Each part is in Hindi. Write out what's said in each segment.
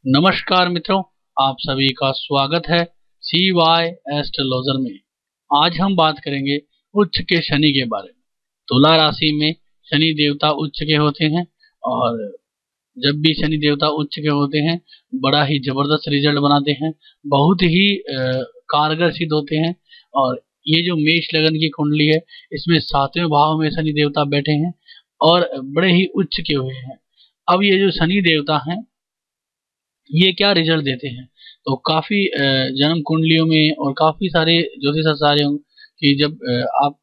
नमस्कार मित्रों, आप सभी का स्वागत है CY एस्ट्रोलॉजर में। आज हम बात करेंगे उच्च के शनि के बारे में। तुला राशि में शनि देवता उच्च के होते हैं और जब भी शनि देवता उच्च के होते हैं बड़ा ही जबरदस्त रिजल्ट बनाते हैं, बहुत ही कारगर सिद्ध होते हैं। और ये जो मेष लगन की कुंडली है इसमें 7वें भाव में शनि देवता बैठे हैं और बड़े ही उच्च के हुए हैं। अब ये जो शनि देवता हैं ये क्या रिजल्ट देते हैं, तो काफी जन्म कुंडलियों में और काफी सारे ज्योतिषाचार्यों की जब आप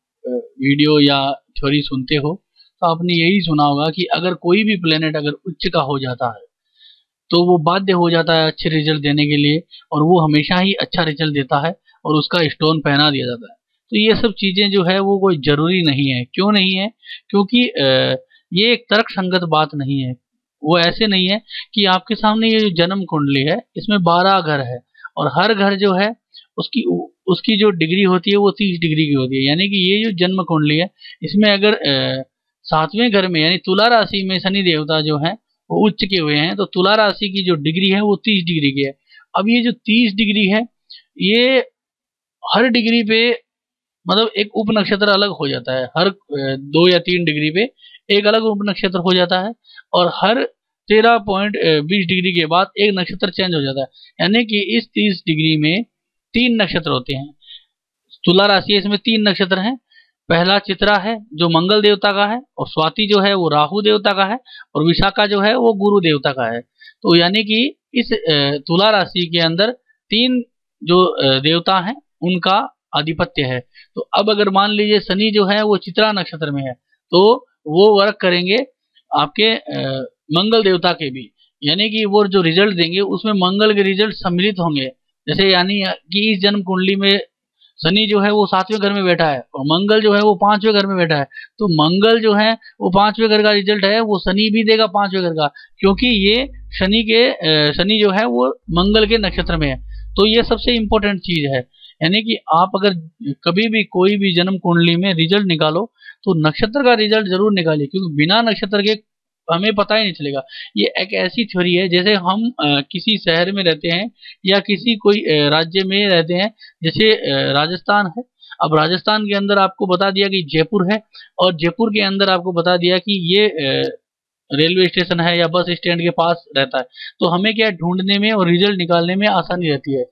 वीडियो या थ्योरी सुनते हो तो आपने यही सुना होगा कि अगर कोई भी प्लेनेट अगर उच्च का हो जाता है तो वो बाध्य हो जाता है अच्छे रिजल्ट देने के लिए, और वो हमेशा ही अच्छा रिजल्ट देता है और उसका स्टोन पहना दिया जाता है। तो ये सब चीजें जो है वो कोई जरूरी नहीं है। क्यों नहीं है? क्योंकि ये एक तर्क संगत बात नहीं है। वो ऐसे नहीं है कि आपके सामने ये जो जन्म कुंडली है इसमें 12 घर है और हर घर जो है उसकी उसकी जो डिग्री होती है वो 30 डिग्री की होती है। यानी कि ये जो जन्म कुंडली है इसमें अगर 7वें घर में यानी तुला राशि में शनि देवता जो है वो उच्च के हुए हैं तो तुला राशि की जो डिग्री है वो 30 डिग्री की है। अब ये जो 30 डिग्री है ये हर डिग्री पे मतलब एक उप नक्षत्र अलग हो जाता है। हर 2 या 3 डिग्री पे एक अलग उप नक्षत्र हो जाता है और हर 13.20 डिग्री के बाद एक नक्षत्र चेंज हो जाता है। यानी कि इस 30 डिग्री में 3 नक्षत्र होते हैं। तुला राशि है, इसमें 3 नक्षत्र हैं। पहला चित्रा है जो मंगल देवता का है, और स्वाति जो है वो राहु देवता का है, और विशाखा जो है वो गुरु देवता का है। तो यानी कि इस तुला राशि के अंदर 3 जो देवता हैं उनका आधिपत्य है। तो अब अगर मान लीजिए शनि जो है वो चित्रा नक्षत्र में है तो वो वर्क करेंगे आपके मंगल देवता के भी, यानी कि वो जो रिजल्ट देंगे उसमें मंगल के रिजल्ट सम्मिलित होंगे। जैसे यानी कि इस जन्म कुंडली में शनि जो है वो 7वें घर में बैठा है और मंगल जो है वो 5वें घर में बैठा है, तो मंगल जो है वो 5वें घर का रिजल्ट है वो शनि भी देगा 5वें घर का, क्योंकि ये शनि जो है वो मंगल के नक्षत्र में है। तो ये सबसे इम्पोर्टेंट चीज है। यानी कि आप अगर कभी भी कोई भी जन्म कुंडली में रिजल्ट निकालो तो नक्षत्र का रिजल्ट जरूर निकालिए, क्योंकि बिना नक्षत्र के हमें पता ही नहीं चलेगा। ये एक ऐसी थ्योरी है जैसे हम किसी शहर में रहते हैं या किसी कोई राज्य में रहते हैं। जैसे राजस्थान है, अब राजस्थान के अंदर आपको बता दिया कि जयपुर है और जयपुर के अंदर आपको बता दिया कि ये रेलवे स्टेशन है या बस स्टैंड के पास रहता है, तो हमें क्या ढूंढने में और रिजल्ट निकालने में आसानी रहती है।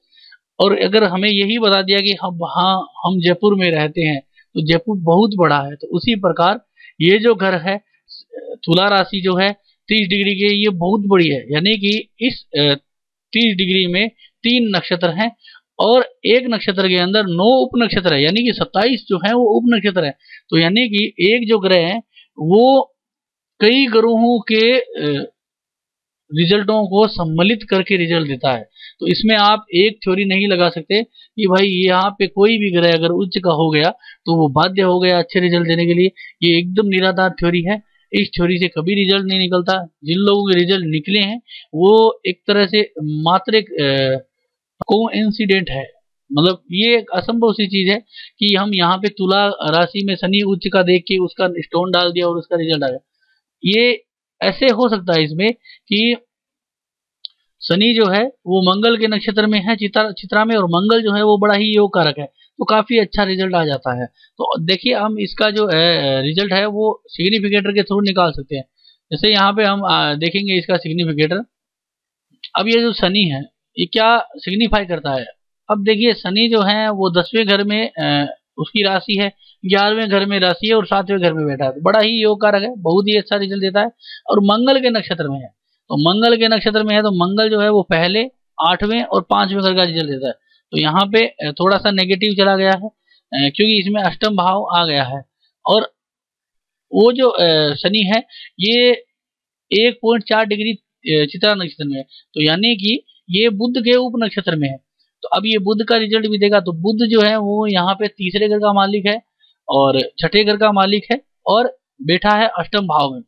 और अगर हमें यही बता दिया कि हम जयपुर में रहते हैं तो जयपुर बहुत बड़ा है, तो उसी प्रकार ये जो घर है तुला राशि जो है 30 डिग्री के ये बहुत बड़ी है। यानी कि इस 30 डिग्री में 3 नक्षत्र हैं और एक नक्षत्र के अंदर 9 उप नक्षत्र है, यानी कि 27 जो है वो उप नक्षत्र है। तो यानी कि एक जो ग्रह है वो कई ग्रहों के रिजल्टों को सम्मिलित करके रिजल्ट देता है। तो इसमें आप एक थ्योरी नहीं लगा सकते कि भाई यहाँ पे कोई भी ग्रह अगर उच्च का हो गया तो वो बाध्य हो गया अच्छे रिजल्ट देने के लिए। ये एकदम निराधार थ्योरी है। इस थ्योरी से कभी रिजल्ट नहीं निकलता। जिन लोगों के रिजल्ट निकले हैं वो एक तरह से मात्र एक कोइंसिडेंट है। मतलब ये एक असंभव सी चीज है कि हम यहाँ पे तुला राशि में शनि उच्च का देख के उसका स्टोन डाल दिया और उसका रिजल्ट आ गया। ये ऐसे हो सकता है इसमें कि शनि जो है वो मंगल के नक्षत्र में है चित्रा में, और मंगल जो है वो बड़ा ही योग कारक है, तो काफी अच्छा रिजल्ट आ जाता है। तो देखिए हम इसका जो रिजल्ट है वो सिग्निफिकेटर के थ्रू निकाल सकते हैं। जैसे यहाँ पे हम देखेंगे इसका सिग्निफिकेटर। अब ये जो शनि है ये क्या सिग्निफाई करता है? अब देखिए शनि जो है वो 10वें घर में उसकी राशि है, 11वें घर में राशि है और 7वें घर में बैठा है, तो बड़ा ही योग कारक है, बहुत ही अच्छा रिजल्ट देता है। और मंगल के नक्षत्र में है, तो मंगल के नक्षत्र में है तो मंगल जो है वो पहले 8वें और 5वें घर का रिजल्ट देता है। तो यहाँ पे थोड़ा सा नेगेटिव चला गया है क्योंकि इसमें अष्टम भाव आ गया है। और वो जो शनि है ये 1.4 डिग्री चित्रा नक्षत्र में है, तो यानी कि ये बुध के उप नक्षत्र में है। तो अब ये बुध का रिजल्ट भी देगा। तो बुध जो है वो यहाँ पे तीसरे घर का मालिक है और छठे घर का मालिक है और बैठा है अष्टम भाव में।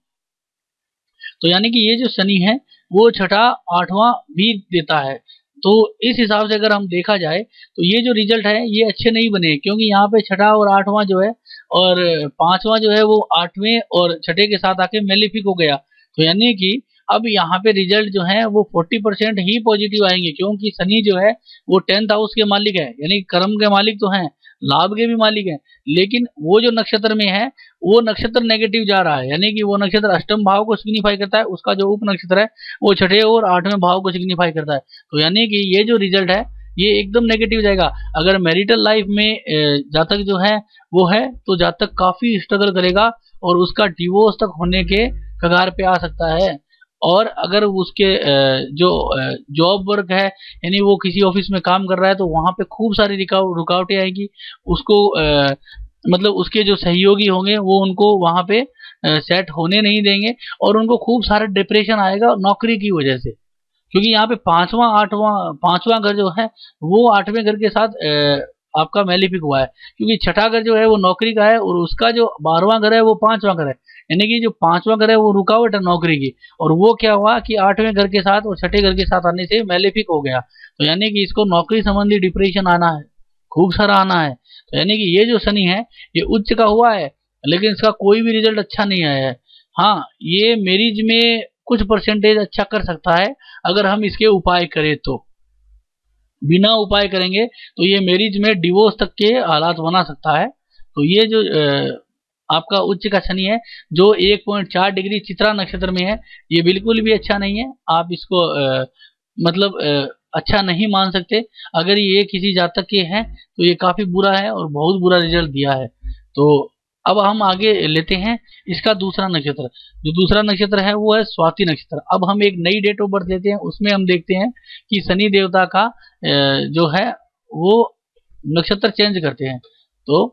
तो यानी कि ये जो शनि है वो छठा 8वां भी देता है। तो इस हिसाब से अगर हम देखा जाए तो ये जो रिजल्ट है ये अच्छे नहीं बने, क्योंकि यहाँ पे छठा और 8वां जो है और 5वां जो है वो 8वें और छठे के साथ आके मेलिफिक हो गया। तो यानी कि अब यहाँ पे रिजल्ट जो है वो 40% ही पॉजिटिव आएंगे, क्योंकि शनि जो है वो 10th हाउस के मालिक है, यानी कर्म के मालिक तो हैं, लाभ के भी मालिक हैं, लेकिन वो जो नक्षत्र में है वो नक्षत्र नेगेटिव जा रहा है, यानी कि वो नक्षत्र अष्टम भाव को सिग्निफाई करता है, उसका जो उप नक्षत्र है वो छठे और आठवें भाव को सिग्निफाई करता है। तो यानी कि ये जो रिजल्ट है ये एकदम नेगेटिव जाएगा। अगर मैरिटल लाइफ में जातक जो है वो है तो जातक काफी स्ट्रगल करेगा और उसका डिवोर्स तक होने के कगार पे आ सकता है। और अगर उसके जो जॉब वर्क है, यानी वो किसी ऑफिस में काम कर रहा है, तो वहां पे खूब सारी रुकावटें आएगी, उसको मतलब उसके जो सहयोगी होंगे वो उनको वहां पे सेट होने नहीं देंगे और उनको खूब सारा डिप्रेशन आएगा नौकरी की वजह से, क्योंकि यहाँ पे पांचवा घर जो है वो आठवें घर के साथ आपका मेलिफिक हुआ है, क्योंकि छठा घर जो है वो नौकरी का है और उसका जो 12वां घर है वो 5वां घर है, यानी कि जो 5वां घर है वो रुकावट है नौकरी की, और वो क्या हुआ कि 8वें घर के साथ और छठे घर के साथ आने से मेलिफिक हो गया। तो यानी कि इसको नौकरी संबंधी डिप्रेशन आना है, खूब सारा आना है। तो यानी कि ये जो शनि है ये उच्च का हुआ है, लेकिन इसका कोई भी रिजल्ट अच्छा नहीं आया है। हाँ, ये मैरिज में कुछ परसेंटेज अच्छा कर सकता है अगर हम इसके उपाय करें, तो बिना उपाय करेंगे तो ये मैरिज में डिवोर्स तक के हालात बना सकता है। तो ये जो आपका उच्च का शनि है जो 1.4 डिग्री चित्रा नक्षत्र में है, ये बिल्कुल भी अच्छा नहीं है। आप इसको मतलब अच्छा नहीं मान सकते। अगर ये किसी जातक के हैं तो ये काफी बुरा है और बहुत बुरा रिजल्ट दिया है। तो अब हम आगे लेते हैं इसका दूसरा नक्षत्र। जो दूसरा नक्षत्र है वो है स्वाति नक्षत्र। अब हम एक नई डेट ऑफ बर्थ लेते हैं, उसमें हम देखते हैं कि शनि देवता का जो है वो नक्षत्र चेंज करते हैं। तो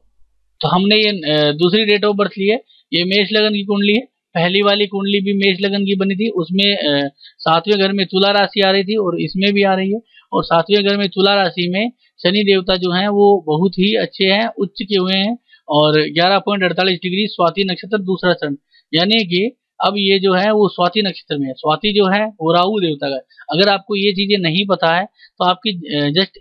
हमने ये दूसरी डेट ऑफ बर्थ ली है, ये मेष लगन की कुंडली है। पहली वाली कुंडली भी मेष लगन की बनी थी, उसमें 7वें घर में तुला राशि आ रही थी और इसमें भी आ रही है। और 7वें घर में तुला राशि में शनि देवता जो हैं वो बहुत ही अच्छे हैं, उच्च के हुए हैं और 11.48 डिग्री स्वाति नक्षत्र दूसरा चरण, यानी कि अब ये जो है वो स्वाति नक्षत्र में है। स्वाति जो है वो राहु देवता का है। अगर आपको ये चीजें नहीं पता है तो आपकी जस्ट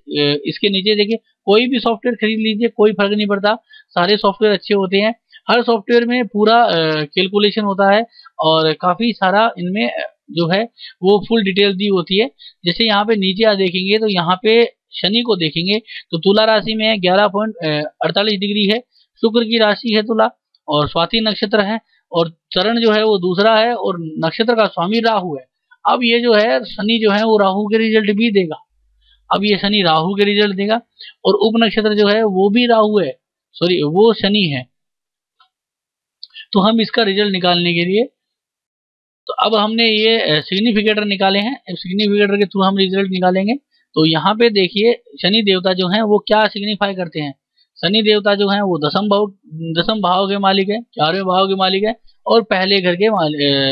इसके नीचे देखिए, कोई भी सॉफ्टवेयर खरीद लीजिए, कोई फर्क नहीं पड़ता, सारे सॉफ्टवेयर अच्छे होते हैं। हर सॉफ्टवेयर में पूरा कैलकुलेशन होता है और काफी सारा इनमें जो है वो फुल डिटेल दी होती है। जैसे यहाँ पे नीचे आ देखेंगे तो यहाँ पे शनि को देखेंगे तो तुला राशि में 11.48 डिग्री है, शुक्र की राशि है तुला और स्वाति नक्षत्र है और चरण जो है वो दूसरा है और नक्षत्र का स्वामी राहु है। अब ये जो है शनि जो है वो राहु के रिजल्ट भी देगा। अब ये शनि राहु के रिजल्ट देगा और उप नक्षत्र जो है वो भी राहु है, सॉरी वो शनि है। तो हम इसका रिजल्ट निकालने के लिए तो अब हमने ये सिग्निफिकेटर निकाले हैं, सिग्निफिकेटर के थ्रू हम रिजल्ट निकालेंगे। तो यहाँ पे देखिए शनि देवता जो हैं वो क्या सिग्निफाई करते हैं। शनि देवता जो हैं वो दसम भाव के मालिक है, 4वें भाव के मालिक है और पहले घर के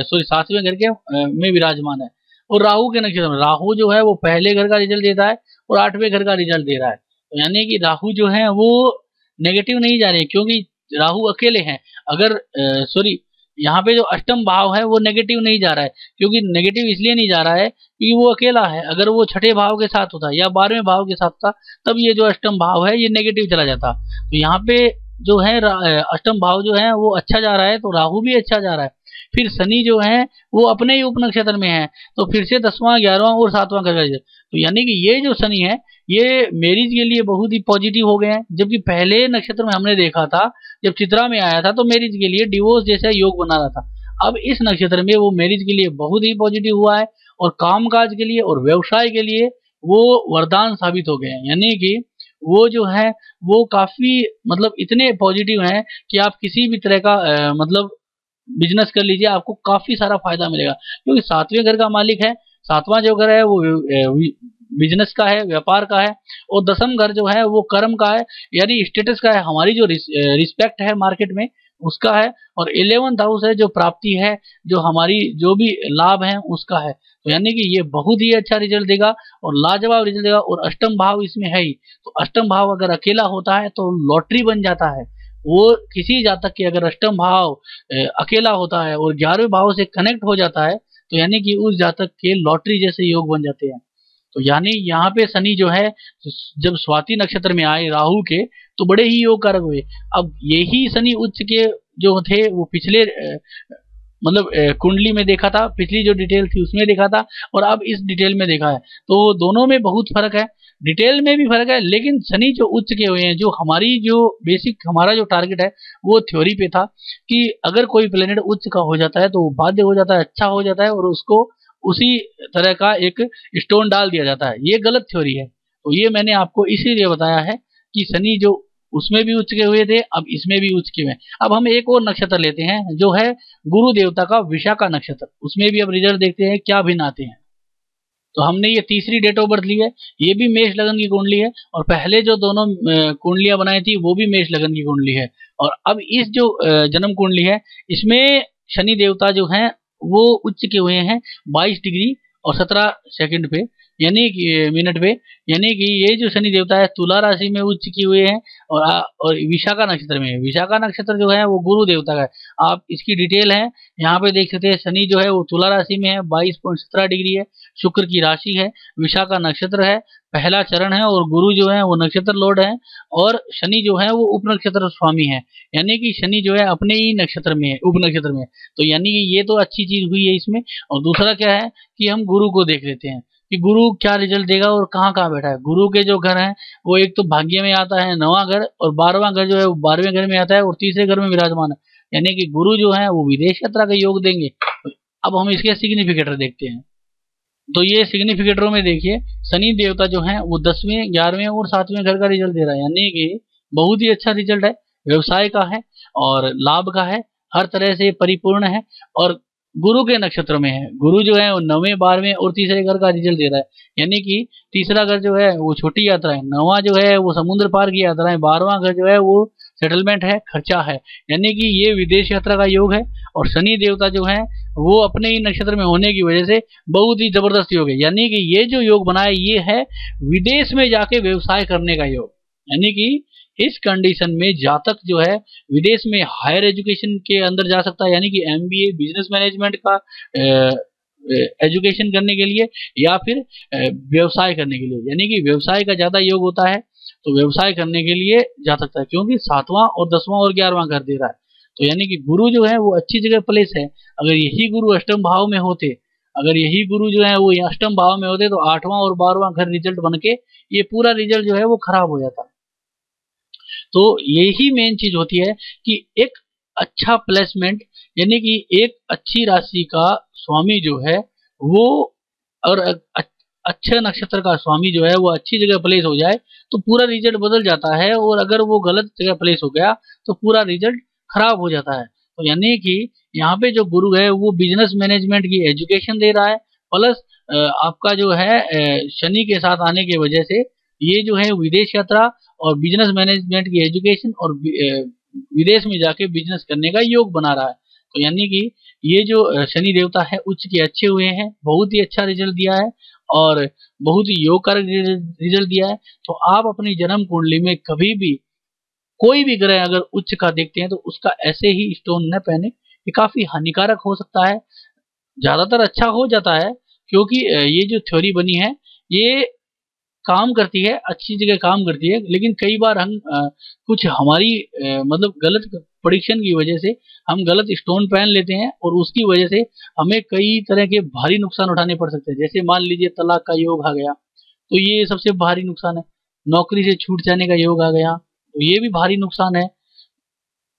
सॉरी 7वें घर के में विराजमान है। और राहु के नक्षत्र में, राहु जो है वो पहले घर का रिजल्ट देता है और 8वें घर का रिजल्ट दे रहा है। तो यानी कि राहु जो है वो नेगेटिव नहीं जा रहे, क्योंकि राहु अकेले हैं। अगर सॉरी यहाँ पे जो अष्टम भाव है वो नेगेटिव नहीं जा रहा है, क्योंकि नेगेटिव इसलिए नहीं जा रहा है क्योंकि वो अकेला है। अगर वो छठे भाव के साथ होता या 12वें भाव के साथ था तब ये जो अष्टम भाव है ये नेगेटिव चला जाता। तो यहाँ पे जो है अष्टम भाव जो है वो अच्छा जा रहा है, तो राहु भी अच्छा जा रहा है। फिर शनि जो है वो अपने ही उप नक्षत्र में है, तो फिर से 10वां 11वां और 7वां कर, तो यानी कि ये जो शनि है ये मैरिज के लिए बहुत ही पॉजिटिव हो गए हैं। जबकि पहले नक्षत्र में हमने देखा था जब चित्रा में आया था तो मैरिज के लिए डिवोर्स जैसा योग बना रहा था। अब इस नक्षत्र में वो मैरिज के लिए बहुत ही पॉजिटिव हुआ है और कामकाज के लिए और व्यवसाय के लिए वो वरदान साबित हो गए हैं। यानी कि वो जो है वो काफी मतलब इतने पॉजिटिव हैं कि आप किसी भी तरह का मतलब बिजनेस कर लीजिए, आपको काफी सारा फायदा मिलेगा, क्योंकि 7वें घर का मालिक है। 7वां जो घर है वो बिजनेस का है, व्यापार का है और 10म घर जो है वो कर्म का है, यानी स्टेटस का है, हमारी जो रिस्पेक्ट है मार्केट में उसका है। और 11th हाउस है जो प्राप्ति है, जो हमारी जो भी लाभ है उसका है। तो यानी कि ये बहुत ही अच्छा रिजल्ट देगा और लाजवाब रिजल्ट देगा। और अष्टम भाव इसमें है ही, तो अष्टम भाव अगर अकेला होता है तो लॉटरी बन जाता है। वो किसी जातक के अगर अष्टम भाव अकेला होता है और 11वें भाव से कनेक्ट हो जाता है तो यानी कि उस जातक के लॉटरी जैसे योग बन जाते हैं। तो यानी यहाँ पे शनि जो है जब स्वाति नक्षत्र में आए राहु के तो बड़े ही योग कारक हुए। अब यही शनि उच्च के जो थे वो पिछले मतलब कुंडली में देखा था, पिछली जो डिटेल थी उसमें देखा था, और अब इस डिटेल में देखा है, तो दोनों में बहुत फर्क है। डिटेल में भी फर्क है, लेकिन शनि जो उच्च के हुए हैं, जो हमारी जो बेसिक हमारा जो टारगेट है वो थ्योरी पे था कि अगर कोई प्लेनेट उच्च का हो जाता है तो वो बाध्य हो जाता है, अच्छा हो जाता है, और उसको उसी तरह का एक स्टोन डाल दिया जाता है। ये गलत थ्योरी है। तो ये मैंने आपको इसीलिए बताया है कि शनि जो उसमें भी उच्च के हुए थे, अब इसमें भी उच्च के हुए। अब हम एक और नक्षत्र लेते हैं जो है गुरु देवता का विशाखा नक्षत्र, उसमें भी अब रिजल्ट देखते हैं क्या भिन्न आते हैं। तो हमने ये तीसरी डेट ऑफ बर्थ ली है, ये भी मेष लगन की कुंडली है, और पहले जो दोनों कुंडलियां बनाई थी वो भी मेष लगन की कुंडली है। और अब इस जो जन्म कुंडली है, इसमें शनि देवता जो हैं वो उच्च के हुए हैं 22 डिग्री और 17 सेकंड पे, यानी कि मिनट पे, यानी कि ये जो शनि देवता है तुला राशि में उच्च किए हुए हैं, और विशाखा नक्षत्र में है। विशाखा नक्षत्र जो है वो गुरु देवता का है। आप इसकी डिटेल है यहाँ पे देख सकते हैं। शनि जो है वो तुला राशि में है, 22.17 डिग्री है, शुक्र की राशि है, विशाखा नक्षत्र है, पहला चरण है, और गुरु जो है वो नक्षत्र लॉर्ड है, और शनि जो है वो उप नक्षत्र स्वामी है, यानी कि शनि जो है अपने ही नक्षत्र में है, उप नक्षत्र में। तो यानी कि ये तो अच्छी चीज हुई है इसमें। और दूसरा क्या है कि हम गुरु को देख लेते हैं कि गुरु क्या रिजल्ट देगा और कहाँ कहाँ बैठा है। गुरु के जो घर हैं वो एक तो भाग्य में आता है 9वां घर, और 12वां घर जो है वो 12वें घर में आता है, और तीसरे घर में विराजमान है, यानी कि गुरु जो है वो विदेश यात्रा का योग देंगे। अब हम इसके सिग्निफिकेटर देखते हैं। तो ये सिग्निफिकेटरों में देखिए, शनि देवता जो है वो 10वें, 11वें और 7वें घर का रिजल्ट दे रहा है, यानी कि बहुत ही अच्छा रिजल्ट है, व्यवसाय का है और लाभ का है, हर तरह से परिपूर्ण है। और गुरु के नक्षत्र में है, गुरु जो है वो 9वें, 12वें और तीसरे घर का रिजल्ट दे रहा है, यानी कि तीसरा घर जो है वो छोटी यात्रा है, 9वां जो है वो समुद्र पार की यात्रा है, 12वां घर जो है वो सेटलमेंट है, खर्चा है, यानी कि ये विदेश यात्रा का योग है। और शनि देवता जो है वो अपने ही नक्षत्र में होने की वजह से बहुत ही जबरदस्त योग है, यानी कि ये जो योग बना है ये है विदेश में जाके व्यवसाय करने का योग। यानी कि इस कंडीशन में जातक जो है विदेश में हायर एजुकेशन के अंदर जा सकता है, यानी कि एमबीए बिजनेस मैनेजमेंट का एजुकेशन करने के लिए, या फिर व्यवसाय करने के लिए, यानी कि व्यवसाय का ज्यादा योग होता है, तो व्यवसाय करने के लिए जा सकता है, क्योंकि 7वां और 10वां और 11वां घर दे रहा है। तो यानी कि गुरु जो है वो अच्छी जगह प्लेस है। अगर यही गुरु अष्टम भाव में होते, अगर यही गुरु जो है वो अष्टम भाव में होते, तो 8वां और 12वां घर रिजल्ट बन के ये पूरा रिजल्ट जो है वो खराब हो जाता। तो यही मेन चीज होती है कि एक अच्छा प्लेसमेंट, यानी कि एक अच्छी राशि का स्वामी जो है वो, और अच्छे नक्षत्र का स्वामी जो है वो अच्छी जगह प्लेस हो जाए तो पूरा रिजल्ट बदल जाता है, और अगर वो गलत जगह प्लेस हो गया तो पूरा रिजल्ट खराब हो जाता है। तो यानी कि यहाँ पे जो गुरु है वो बिजनेस मैनेजमेंट की एजुकेशन दे रहा है, प्लस आपका जो है शनि के साथ आने की वजह से ये जो है विदेश यात्रा और बिजनेस मैनेजमेंट की एजुकेशन और विदेश में जाके बिजनेस करने का योग बना रहा है। तो यानी कि ये जो शनि देवता है उच्च के अच्छे हुए हैं, बहुत ही अच्छा रिजल्ट दिया है और बहुत ही योगकारक रिजल्ट दिया है। तो आप अपनी जन्म कुंडली में कभी भी कोई भी ग्रह अगर उच्च का देखते हैं तो उसका ऐसे ही स्टोन न पहने, ये काफी हानिकारक हो सकता है। ज्यादातर अच्छा हो जाता है, क्योंकि ये जो थ्योरी बनी है ये काम करती है, अच्छी जगह काम करती है, लेकिन कई बार हम कुछ हमारी मतलब गलत प्रेडिक्शन की वजह से हम गलत स्टोन पहन लेते हैं, और उसकी वजह से हमें कई तरह के भारी नुकसान उठाने पड़ सकते हैं। जैसे मान लीजिए तलाक का योग आ गया, तो ये सबसे भारी नुकसान है। नौकरी से छूट जाने का योग आ गया, तो ये भी भारी नुकसान है।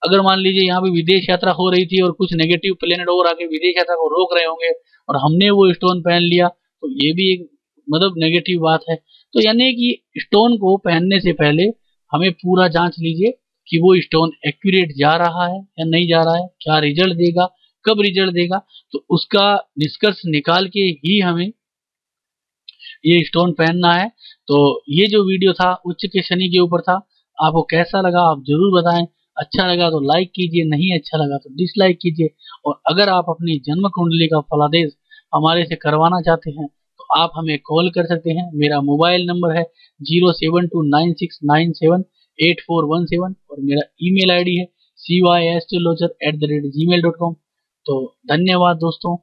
अगर मान लीजिए यहाँ पे विदेश यात्रा हो रही थी और कुछ नेगेटिव प्लेनेट और आके विदेश यात्रा को रोक रहे होंगे और हमने वो स्टोन पहन लिया, तो ये भी एक मतलब नेगेटिव बात है। तो यानी कि स्टोन को पहनने से पहले हमें पूरा जांच लीजिए कि वो स्टोन एक्यूरेट जा रहा है या नहीं जा रहा है, क्या रिजल्ट देगा, कब रिजल्ट देगा, तो उसका निष्कर्ष निकाल के ही हमें ये स्टोन पहनना है। तो ये जो वीडियो था उच्च के शनि के ऊपर था, आपको कैसा लगा आप जरूर बताएं। अच्छा लगा तो लाइक कीजिए, नहीं अच्छा लगा तो डिसलाइक कीजिए। और अगर आप अपनी जन्म कुंडली का फलादेश हमारे से करवाना चाहते हैं तो आप हमें कॉल कर सकते हैं। मेरा मोबाइल नंबर है 0729697841 और मेरा ईमेल आईडी है cyastrologer@gmail.com। तो धन्यवाद दोस्तों।